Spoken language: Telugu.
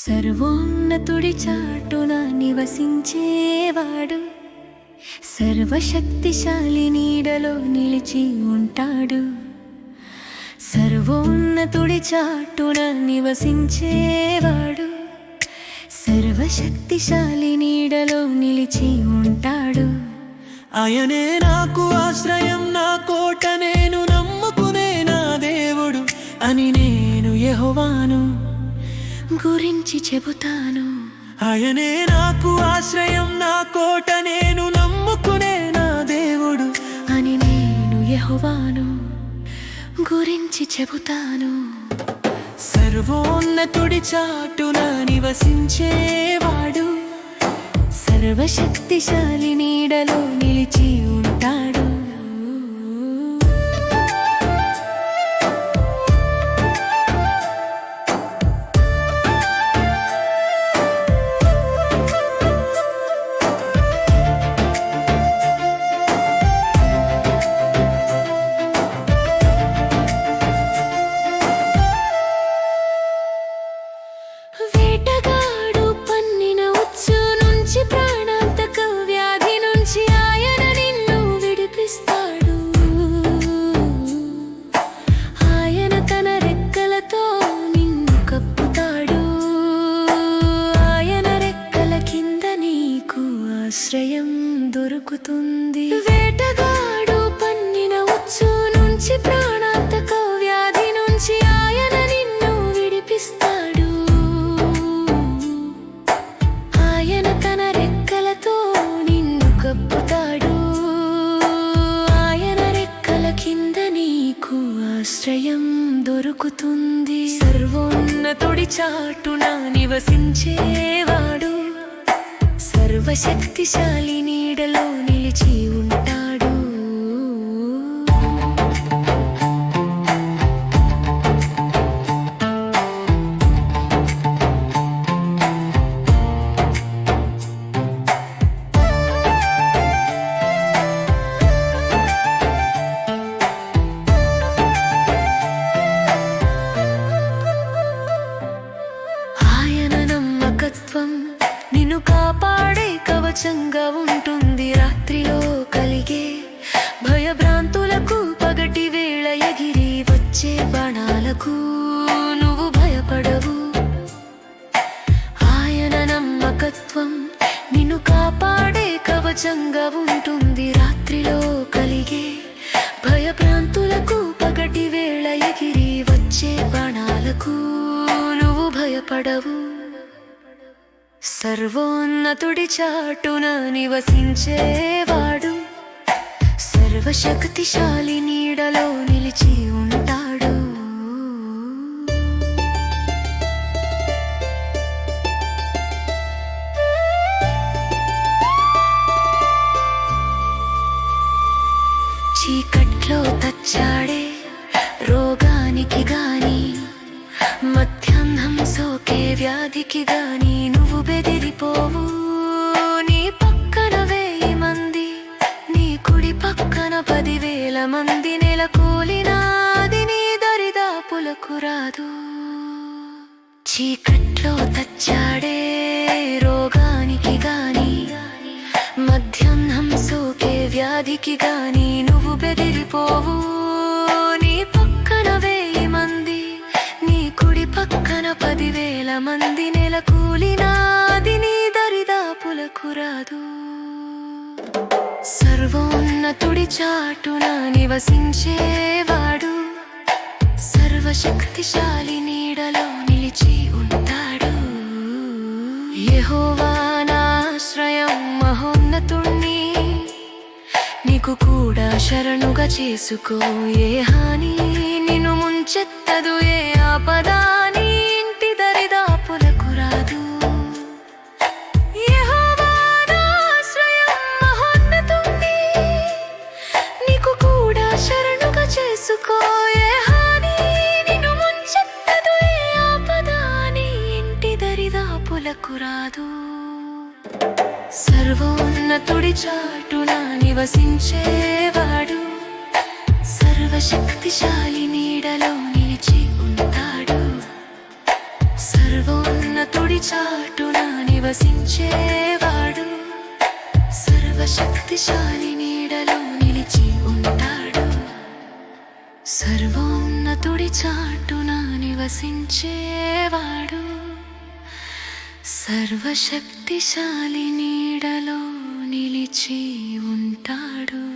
సర్వోన్నతుడి చాటున నివసించేవాడు, సర్వశక్తిశాలి నీడలో నిలిచి ఉంటాడు. సర్వోన్నతుడి చాటున నివసించేవాడు, సర్వశక్తిశాలి నీడలో నిలిచి ఉంటాడు. ఆయనే నాకు ఆశ్రయం, నా కోట, నేను నమ్ముకునే నా దేవుడు అని నేను యెహోవాను గురించి చెబుతాను. ఆయనే నాకు ఆశ్రయం, నా కోట, నేను నమ్ముకునే నా దేవుడు అని నేను యెహోవాను గురించి చెబుతాను. సర్వోన్నతుడి చాటున నివసించేవాడు, సర్వశక్తిశాలి నీడలో నిలిచి ఉంటాడు. వేటగాడు పన్నిన ఉచ్చు నుంచి, ప్రాణాంతక వ్యాధి నుంచి ఆయన నిన్ను విడిపిస్తాడు. ఆయన తన రెక్కలతో నిన్ను కప్పుతాడు. ఆయన రెక్కల కింద నీకు ఆశ్రయం దొరుకుతుంది. వేటగాడు పన్నిన ఉచ్చు నుంచి, ప్రాణాంతక వ్యాధి నుంచి ఆయన నిన్ను విడిపిస్తాడు. ఆయన తన రెక్కలతో నిన్ను కప్పుతాడు. ఆయన రెక్కల కింద నీకు ఆశ్రయం దొరుకుతుంది. సర్వోన్నతుడి చాటున నివసించేవాడు, సర్వశక్తిశాలి నీడలో నిలిచి ఉంటాడు. ఆయన నమ్మకత్వం నిన్ను కాపాడే కవచంగా ఉంటుంది. రాత్రిలో కలిగే భయభ్రాంతులకు, పగటి వేళ ఎగిరి వచ్చే బాణాలకు నువ్వు భయపడవు. ఆయన నమ్మకత్వం నిన్ను కాపాడే కవచంగా ఉంటుంది. రాత్రిలో కలిగే భయభ్రాంతులకు, పగటి వేళ ఎగిరి వచ్చే బాణాలకు నువ్వు భయపడవు. సర్వోన్నతుడి చాటున నివసించేవాడు, సర్వశక్తిశాలి నీడలో నిలిచి ఉంటాడు. చీకట్లో తచ్చాడే రోగానికి గాని, మధ్యాహ్నం సోకే వ్యాధికి గాని నువ్వు బెదిరిపోవు. నీ పక్కన 1000 మంది, నీ కుడి పక్కన 10,000 మంది నెలకూలినాది నీ దరిదాపులకు రాదు. చీకట్లో తచ్చాడే రోగానికి గాని, మధ్యాహ్నం సోకే వ్యాధికి గాని నువ్వు బెదిరిపోవు. నీ పక్కన 1000 మంది, నీ కుడి పక్కన 10,000 మంది నెలకూలినాది నీ దరిదాపులకు రాదు. సర్వోన్నతుడి చాటున నివసించేవాడు, సర్వశక్తిశాలి నీడలో నిలిచి ఉంటాడు. యెహోవా నా ఆశ్రయం, మహోన్నతుణ్ణి నీకు కూడా శరణుగా చేసుకో. ఏ హాని నిన్ను ముంచెత్తదు, ఏ ఆపద నీ ఇంటి దరిదాపులకు రాదు. యెహోవా నా ఆశ్రయం, మహోన్నతుణ్ణి నీకు కూడా శరణుగా చేసుకో. ఏ హాని నిన్ను ముంచెత్తదు, ఏ ఆపద నీ ఇంటి దరిదాపులకు రాదు. సర్వోన్నతుడి చాటున నివసించేవాడు, సర్వశక్తిశాలి నీడలో నిలిచి ఉంటాడు. సర్వోన్నతుడి సర్వోన్నతుడి చాటున నివసించేవాడు సర్వశక్తిశాలి నీడలో నిలిచి ఉంటాడు సర్వోన్నతుడి చాటున నివసించేవాడు సర్వశక్తిశాలి నీడలో నిలిచి ఉంటాడు.